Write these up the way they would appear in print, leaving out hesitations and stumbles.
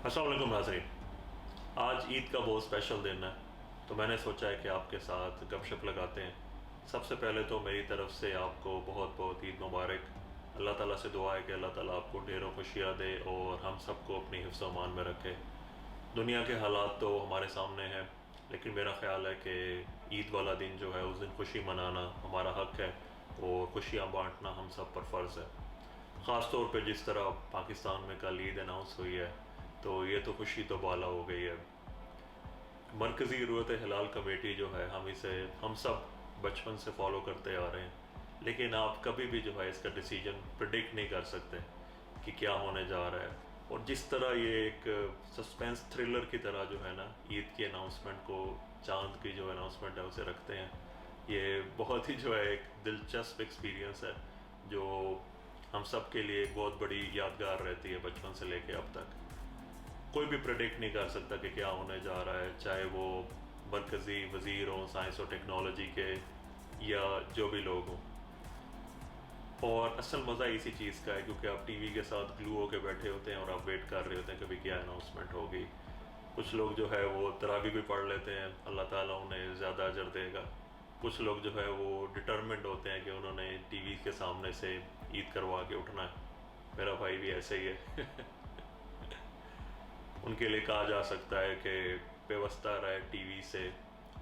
अस्सलाम वालेकुम नाज़रीन। आज ईद का बहुत स्पेशल दिन है, तो मैंने सोचा है कि आपके साथ गपशप लगाते हैं। सबसे पहले तो मेरी तरफ से आपको बहुत बहुत ईद मुबारक। अल्लाह ताला से दुआ है कि अल्लाह ताला आपको ढेरों खुशियाँ दे और हम सबको अपनी हिफ्ज़ अमान में रखे। दुनिया के हालात तो हमारे सामने हैं, लेकिन मेरा ख़्याल है कि ईद वाला दिन जो है उस दिन खुशी मनाना हमारा हक़ है और खुशियाँ बाँटना हम सब पर फ़र्ज़ है। ख़ास तौर पे जिस तरह पाकिस्तान में कल ईद अनाउंस हुई है, तो ये तो खुशी तो बाला हो गई है। मरकज़ी रूयत हिलाल कमेटी जो है, हम सब बचपन से फॉलो करते आ रहे हैं, लेकिन आप कभी भी जो है इसका डिसीजन प्रिडिक्ट नहीं कर सकते कि क्या होने जा रहा है। और जिस तरह ये एक सस्पेंस थ्रिलर की तरह जो है ना, ईद की अनाउंसमेंट को, चांद की जो अनाउंसमेंट है उसे रखते हैं, ये बहुत ही जो है एक दिलचस्प एक्सपीरियंस है जो हम सब के लिए एक बहुत बड़ी यादगार रहती है बचपन से लेके अब तक। कोई भी प्रेडिक्ट नहीं कर सकता कि क्या होने जा रहा है, चाहे वो मरकज़ी वज़ीर हों साइंस और टेक्नोलॉजी के या जो भी लोग हों। और असल मज़ा इसी चीज़ का है क्योंकि आप टीवी के साथ ग्लू होकर बैठे होते हैं और आप वेट कर रहे होते हैं कभी क्या अनाउंसमेंट होगी। कुछ लोग जो है वो तरावी भी पढ़ लेते हैं, अल्लाह ताला उन्हें ज़्यादा अजर देगा। कुछ लोग जो है वो डिटर्मिंड होते हैं कि उन्होंने टीवी के सामने से ईद करवा के उठना है। मेरा भाई भी ऐसे ही है। उनके लिए कहा जा सकता है कि पेवस्ता रहे टीवी से,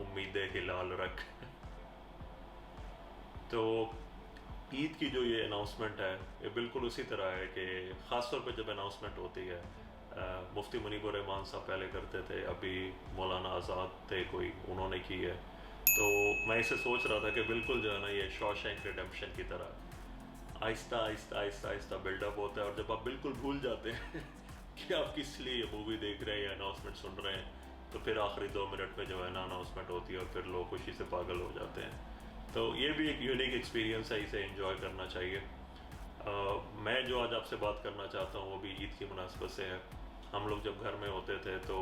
उम्मीदें हिलाल रख। तो ईद की जो ये अनाउंसमेंट है, ये बिल्कुल उसी तरह है कि ख़ास तौर पे जब अनाउंसमेंट होती है, मुफ्ती मुनीबुर रहमान साहब पहले करते थे, अभी मौलाना आज़ाद थे कोई, उन्होंने की है। तो मैं इसे सोच रहा था कि बिल्कुल जो है ना ये शॉशैंक रिडेम्पशन की तरह आहिस्ता आहिस्ता आहिस्ता आहिस्ता बिल्डअप होता है, और जब आप बिल्कुल भूल जाते हैं कि आप किस लिए ये मूवी देख रहे हैं या अनाउंसमेंट सुन रहे हैं, तो फिर आखिरी 2 मिनट में जो है ना अनाउंसमेंट होती है और फिर लोग खुशी से पागल हो जाते हैं। तो ये भी एक यूनिक एक्सपीरियंस है, इसे एंजॉय करना चाहिए। मैं जो आज आपसे बात करना चाहता हूँ वो भी ईद की मुनासबत से है। हम लोग जब घर में होते थे तो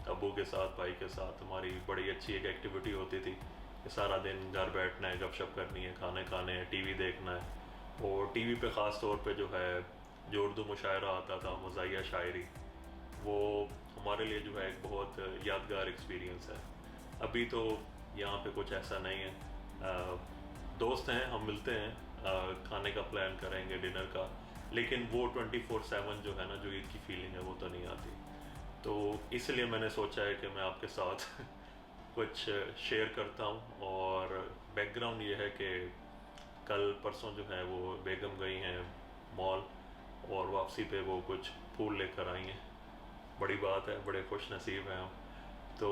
अबू के साथ, भाई के साथ हमारी बड़ी अच्छी एक एक्टिविटी होती थी कि सारा दिन घर बैठना है, गपशप करनी है, खाने खाने हैं, टीवी देखना है। और टीवी पे ख़ास तौर पे जो है जो उर्दू मुशायरा आता था, मज़ाहिया शायरी, वो हमारे लिए जो है एक बहुत यादगार एक्सपीरियंस है। अभी तो यहाँ पे कुछ ऐसा नहीं है। दोस्त हैं, हम मिलते हैं, खाने का प्लान करेंगे, डिनर का, लेकिन वो 24/7 जो है ना, जो ईद की फीलिंग है वो तो नहीं आती। तो इसलिए मैंने सोचा है कि मैं आपके साथ कुछ शेयर करता हूँ। और बैकग्राउंड ये है कि कल परसों जो है वो बेगम गई हैं मॉल, और वापसी पे वो कुछ फूल लेकर आई हैं। बड़ी बात है, बड़े खुश नसीब हैं हम। तो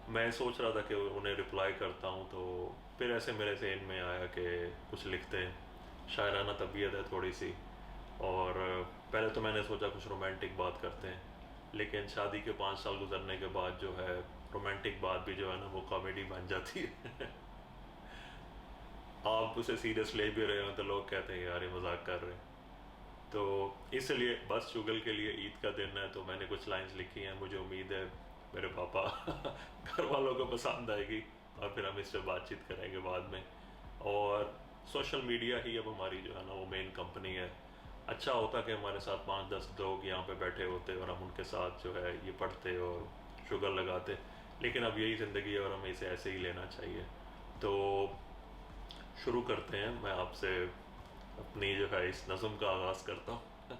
मैं सोच रहा था कि उन्हें रिप्लाई करता हूँ, तो फिर ऐसे मेरे ज़हन में आया कि कुछ लिखते हैं। शायराना तबीयत है थोड़ी सी, और पहले तो मैंने सोचा कुछ रोमांटिक बात करते हैं, लेकिन शादी के 5 साल गुजरने के बाद जो है रोमांटिक बात भी जो है ना वो कॉमेडी बन जाती है। आप उसे सीरियस ले भी रहे हो तो लोग कहते हैं यार ये मजाक कर रहे हैं। तो इसलिए बस शुगल के लिए ईद का दिन है तो मैंने कुछ लाइंस लिखी हैं। मुझे उम्मीद है मेरे पापा घर वालों को पसंद आएगी, और फिर हम इस पर बातचीत करेंगे बाद में। और सोशल मीडिया ही अब हमारी जो है ना वो मेन कंपनी है। अच्छा होता कि हमारे साथ 5-10 लोग यहाँ पे बैठे होते और हम उनके साथ जो है ये पढ़ते और शुगर लगाते, लेकिन अब यही ज़िंदगी है और हमें इसे ऐसे ही लेना चाहिए। तो शुरू करते हैं। मैं आपसे अपनी जो है इस नज़म का आगाज़ करता हूँ।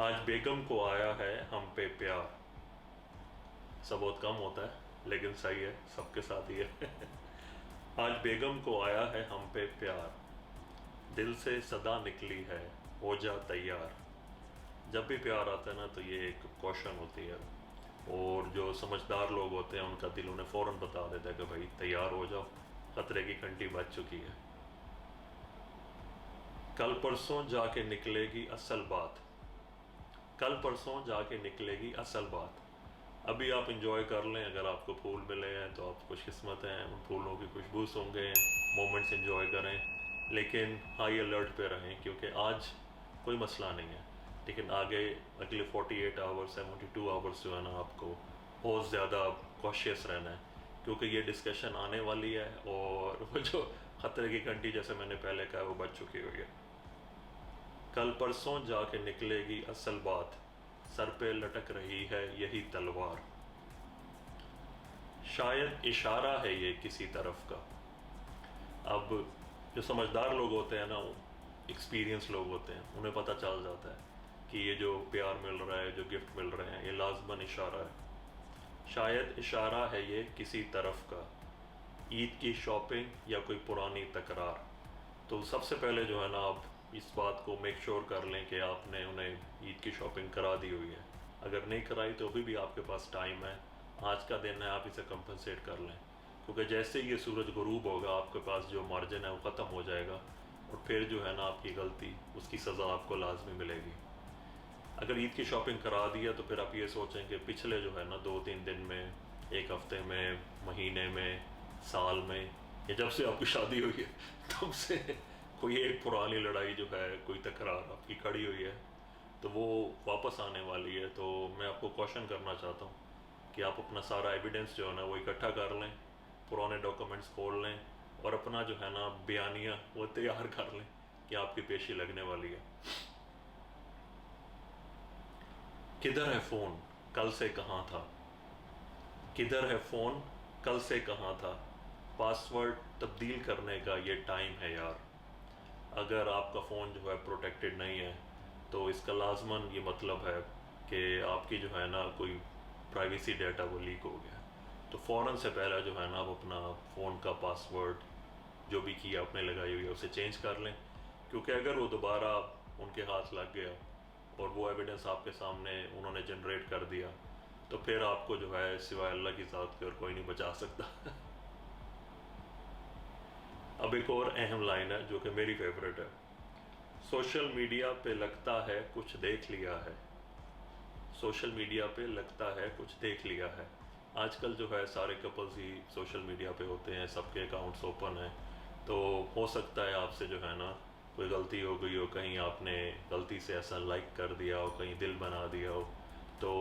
आज बेगम को आया है हम पे प्यार। सब बहुत कम होता है लेकिन सही है, सबके साथ ही है। आज बेगम को आया है हम पे प्यार, दिल से सदा निकली है हो जा तैयार। जब भी प्यार आता है ना तो ये एक कॉशन होती है, और जो समझदार लोग होते हैं उनका दिल उन्हें फ़ौरन बता देता है कि भाई तैयार हो जाओ, ख़तरे की घंटी बज चुकी है। कल परसों जाके निकलेगी असल बात, कल परसों जाके निकलेगी असल बात। अभी आप इंजॉय कर लें, अगर आपको फूल मिले हैं तो आप खुशकिस्मत हैं, उन फूलों की खुशबू सूंघें, मोमेंट्स इंजॉय करें, लेकिन हाई अलर्ट पे रहें क्योंकि आज कोई मसला नहीं है, लेकिन आगे अगले 48 आवर्स 72 आवर्स जो है ना आपको बहुत ज़्यादा कॉशियस रहना है, क्योंकि ये डिस्कशन आने वाली है और वो जो ख़तरे की घंटी जैसे मैंने पहले कहा वो बज चुकी हुई है। कल परसों जाके निकलेगी असल बात, सर पे लटक रही है यही तलवार। शायद इशारा है ये किसी तरफ का। अब जो समझदार लोग होते हैं ना, एक्सपीरियंस लोग होते हैं, उन्हें पता चल जाता है कि ये जो प्यार मिल रहा है, जो गिफ्ट मिल रहे हैं, ये लाजमन इशारा है। शायद इशारा है ये किसी तरफ का, ईद की शॉपिंग या कोई पुरानी तकरार। तो सबसे पहले जो है ना, आप इस बात को मेक श्योर कर लें कि आपने उन्हें ईद की शॉपिंग करा दी हुई है। अगर नहीं कराई तो अभी भी आपके पास टाइम है, आज का दिन है, आप इसे कंपनसेट कर लें। क्योंकि जैसे ही ये सूरज गुरूब होगा, आपके पास जो मार्जिन है वो ख़त्म हो जाएगा, और फिर जो है ना आपकी गलती, उसकी सज़ा आपको लाजमी मिलेगी। अगर ईद की शॉपिंग करा दिया तो फिर आप ये सोचें कि पिछले जो है ना 2-3 दिन में, एक हफ्ते में, महीने में, साल में, या जब से आपकी शादी हुई है तब से कोई एक पुरानी लड़ाई जो है, कोई तकरार आपकी खड़ी हुई है, तो वो वापस आने वाली है। तो मैं आपको क्वेश्चन करना चाहता हूँ कि आप अपना सारा एविडेंस जो है ना वो इकट्ठा कर लें, पुराने डॉक्यूमेंट्स खोल लें, और अपना जो है ना बयानिया वो तैयार कर लें कि आपकी पेशी लगने वाली है। किधर है फ़ोन, कल से कहाँ था? किधर है फ़ोन, कल से कहाँ था? पासवर्ड तब्दील करने का ये टाइम है यार। अगर आपका फ़ोन जो है प्रोटेक्टेड नहीं है, तो इसका लाजमन ये मतलब है कि आपकी जो है ना कोई प्राइवेसी डाटा वो लीक हो गया। तो फ़ौरन से पहले जो है ना, आप अपना फ़ोन का पासवर्ड जो भी की आपने लगाई हुई है उसे चेंज कर लें। क्योंकि अगर वो दोबारा उनके हाथ लग गया और वो एविडेंस आपके सामने उन्होंने जनरेट कर दिया, तो फिर आपको जो है सिवाय अल्लाह की ज़ात के और कोई नहीं बचा सकता। अब एक और अहम लाइन है जो कि मेरी फेवरेट है। सोशल मीडिया पे लगता है कुछ देख लिया है। सोशल मीडिया पे लगता है कुछ देख लिया है। आजकल जो है सारे कपल्स ही सोशल मीडिया पे होते हैं, सबके अकाउंट्स ओपन हैं। तो हो सकता है आपसे जो है ना कोई गलती हो गई हो, कहीं आपने गलती से ऐसा लाइक कर दिया हो, कहीं दिल बना दिया हो। तो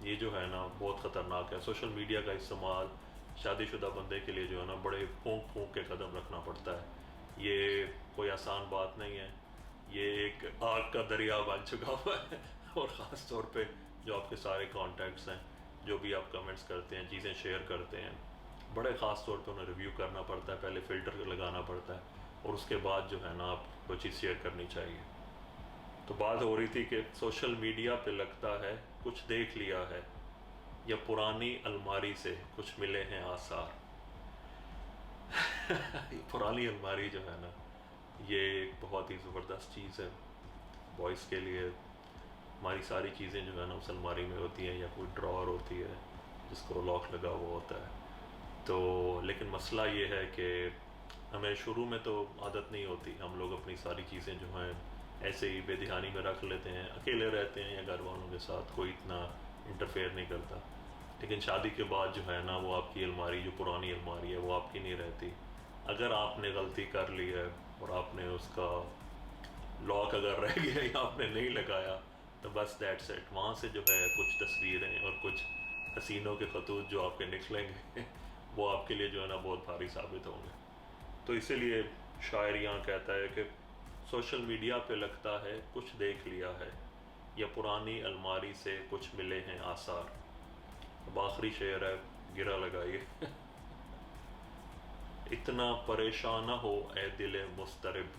ये जो है ना बहुत ख़तरनाक है। सोशल मीडिया का इस्तेमाल शादीशुदा बंदे के लिए जो है ना बड़े फूंक फूंक के कदम रखना पड़ता है। ये कोई आसान बात नहीं है, ये एक आग का दरिया बन चुका हुआ है। और ख़ास तौर पे जो आपके सारे कॉन्टैक्ट्स हैं, जो भी आप कमेंट्स करते हैं, चीज़ें शेयर करते हैं, बड़े ख़ास तौर पे उन्हें रिव्यू करना पड़ता है, पहले फ़िल्टर लगाना पड़ता है, और उसके बाद जो है ना आप कोई चीज़ शेयर करनी चाहिए। तो बात हो रही थी कि सोशल मीडिया पे लगता है कुछ देख लिया है, या पुरानी अलमारी से कुछ मिले हैं आसार। पुरानी अलमारी जो है ना, ये एक बहुत ही ज़बरदस्त चीज़ है बॉयज़ के लिए। हमारी सारी चीज़ें जो है ना उस अलमारी में होती हैं, या कोई ड्रॉअर होती है जिसको लॉक लगा हुआ होता है। तो लेकिन मसला ये है कि हमें शुरू में तो आदत नहीं होती, हम लोग अपनी सारी चीज़ें जो हैं ऐसे ही बेध्यानी में रख लेते हैं, अकेले रहते हैं या घर वालों के साथ कोई इतना इंटरफेयर नहीं करता। लेकिन शादी के बाद जो है ना वो आपकी अलमारी, जो पुरानी अलमारी है, वो आपकी नहीं रहती। अगर आपने गलती कर ली है और आपने उसका लॉक अगर रह गया या आपने नहीं लगाया, तो बस दैट्स इट। वहाँ से जो है कुछ तस्वीरें और कुछ हसीनों के खतूत जो आपके निकलेंगे वो आपके लिए जो है ना बहुत भारी साबित होंगे। तो इसीलिए शायर यहाँ कहता है कि सोशल मीडिया पे लगता है कुछ देख लिया है, या पुरानी अलमारी से कुछ मिले हैं आसार। अब आखिरी शेर है, गिरा लगाइए। इतना परेशान न हो ए दिल मुस्तरिब।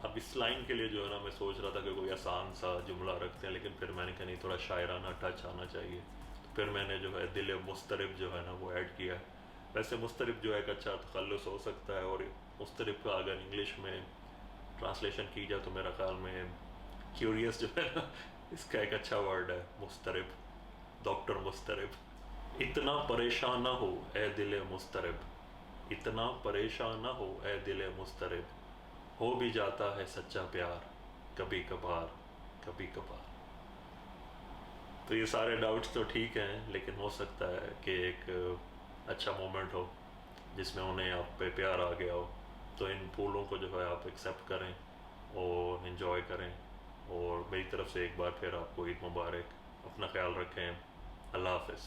अब इस लाइन के लिए जो है ना मैं सोच रहा था कि कोई आसान सा जुमला रखते हैं, लेकिन फिर मैंने कहा नहीं, थोड़ा शायराना टच आना चाहिए। तो फिर मैंने जो है दिल मुस्तरिब जो है ना वो ऐड किया। वैसे मुस्तरिब जो है एक अच्छा तखल्लुस हो सकता है, और मुस्तरिब का अगर इंग्लिश में ट्रांसलेशन की जाए तो मेरा ख्याल में क्यूरियस जो है ना इसका एक अच्छा वर्ड है, मुस्तरिब, डॉक्टर मुस्तरिब। इतना परेशान ना हो ए दिल मुस्तरिब। इतना परेशान ना हो ए दिल मुस्तरिब। हो भी जाता है सच्चा प्यार कभी कभार, कभी कभार। तो ये सारे डाउट्स तो ठीक हैं, लेकिन हो सकता है कि एक अच्छा मोमेंट हो जिसमें उन्हें आप पे प्यार आ गया हो। तो इन फूलों को जो है आप एक्सेप्ट करें और इन्जॉय करें। और मेरी तरफ से एक बार फिर आपको ईद मुबारक। अपना ख्याल रखें। अल्लाह हाफ़िज़।